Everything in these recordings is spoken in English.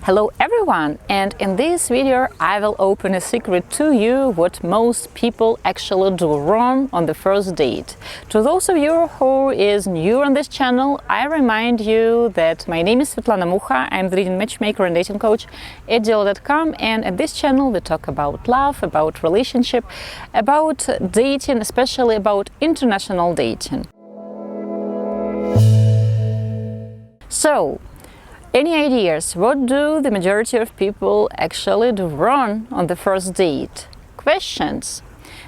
Hello everyone, and in this video I will open a secret to you what most people actually do wrong on the first date. To those of you who is new on this channel, I remind you that my name is Svetlana Mucha. I'm the leading matchmaker and dating coach at Diolli.com, and at this channel we talk about love, about relationship, about dating, especially about international dating. So, any ideas? What do the majority of people actually do wrong on the first date? Questions.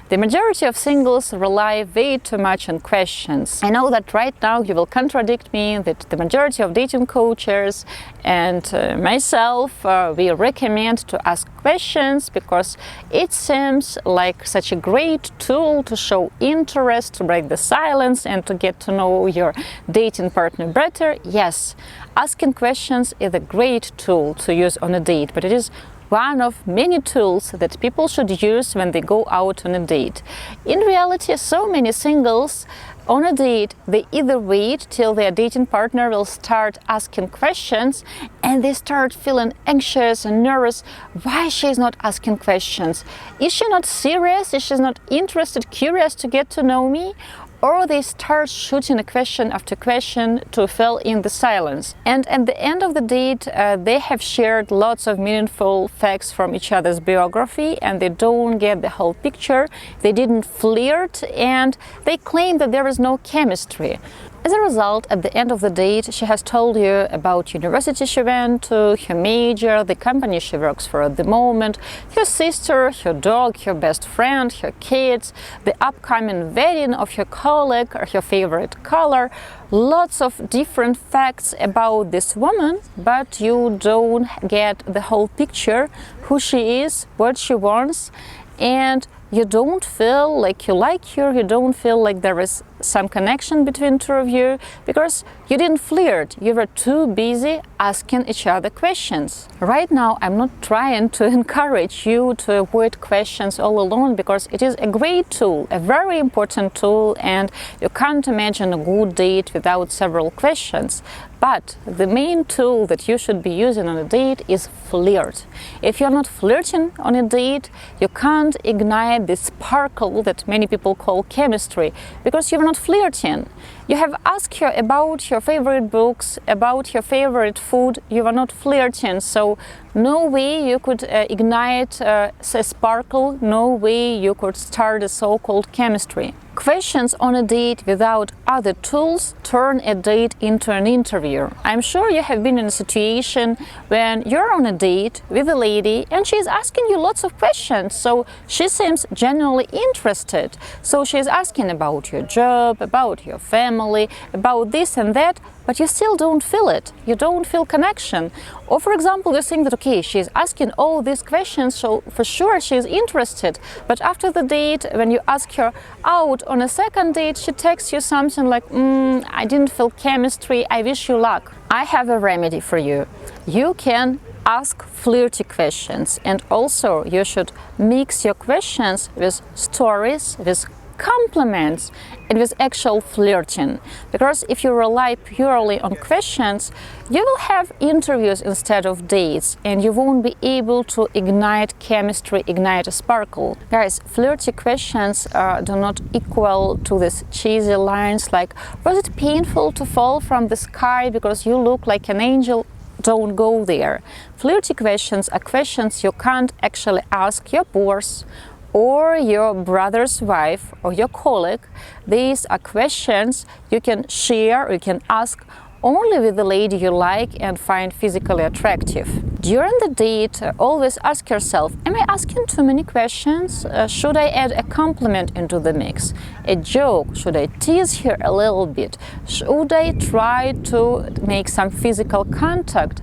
The majority of singles rely way too much on questions. I know that right now you will contradict me that the majority of dating coaches and myself, we recommend to ask questions because it seems like such a great tool to show interest, to break the silence and to get to know your dating partner better. Yes, asking questions is a great tool to use on a date, but it is one of many tools that people should use when they go out on a date. In reality, so many singles on a date, they either wait till their dating partner will start asking questions and they start feeling anxious and nervous. Why she's not asking questions? Is she not serious? Is she not interested, curious to get to know me? Or they start shooting a question after question to fill in the silence. And at the end of the date, they have shared lots of meaningful facts from each other's biography and they don't get the whole picture. They didn't flirt and they claim that there is no chemistry. As a result, at the end of the date, she has told you about university she went to, her major, the company she works for at the moment, her sister, her dog, her best friend, her kids, the upcoming wedding of her colleague, or her favorite color. Lots of different facts about this woman, but you don't get the whole picture, who she is, what she wants, and you don't feel like you like her, you don't feel like there is some connection between two of you because you didn't flirt, you were too busy asking each other questions. Right now, I'm not trying to encourage you to avoid questions all alone because it is a great tool, a very important tool, and you can't imagine a good date without several questions. But the main tool that you should be using on a date is flirt. If you're not flirting on a date, you can't ignite the sparkle that many people call chemistry because you're not flirting. You have asked her about your favorite books, about your favorite food. You are not flirting, so no way you could ignite a sparkle, no way you could start a so-called chemistry. Questions on a date without other tools turn a date into an interview. I'm sure you have been in a situation when you're on a date with a lady and she's asking you lots of questions, so she seems genuinely interested. So she's asking about your job, about your family, about this and that, but you still don't feel it. You don't feel connection. Or for example, you think that, okay, she's asking all these questions, so for sure she's interested. But after the date, when you ask her out on a second date, she texts you something like, I didn't feel chemistry, I wish you luck. I have a remedy for you. You can ask flirty questions, and also you should mix your questions with stories, with compliments, and with actual flirting. Because if you rely purely on questions, you will have interviews instead of dates and you won't be able to ignite chemistry, ignite a sparkle. Guys, flirty questions do not equal to these cheesy lines like, was it painful to fall from the sky because you look like an angel? Don't go there. Flirty questions are questions you can't actually ask your boss or your brother's wife or your colleague. These are questions you can share, you can ask only with the lady you like and find physically attractive. During the date, always ask yourself, am I asking too many questions? Should I add a compliment into the mix? A joke? Should I tease her a little bit? Should I try to make some physical contact?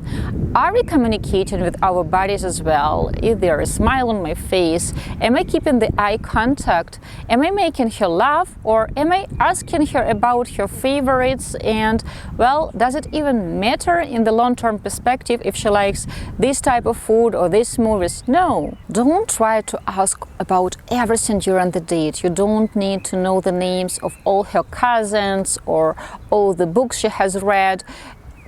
Are we communicating with our bodies as well? Is there a smile on my face? Am I keeping the eye contact? Am I making her laugh? Or am I asking her about her favorites? And, well, does it even matter in the long-term perspective if she likes this type of food or these movies? No. Don't try to ask about everything during the date. You don't need to know the names of all her cousins or all the books she has read.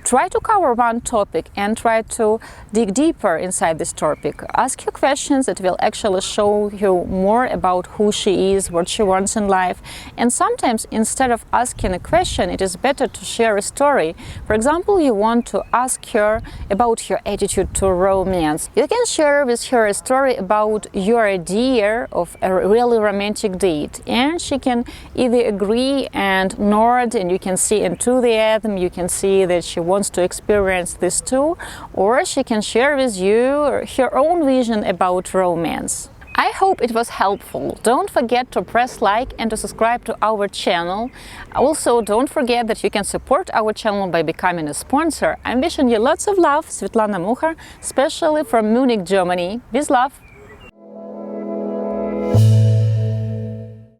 Try to cover one topic and try to dig deeper inside this topic. Ask her questions that will actually show you more about who she is, what she wants in life. And sometimes instead of asking a question, it is better to share a story. For example, you want to ask her about your attitude to romance. You can share with her a story about your idea of a really romantic date. And she can either agree and nod, and you can see enthusiasm, you can see that she wants to experience this too, or she can share with you her own vision about romance. I hope it was helpful. Don't forget to press like and to subscribe to our channel. Also, don't forget that you can support our channel by becoming a sponsor. I'm wishing you lots of love, Svetlana Mucha, especially from Munich, Germany. With love!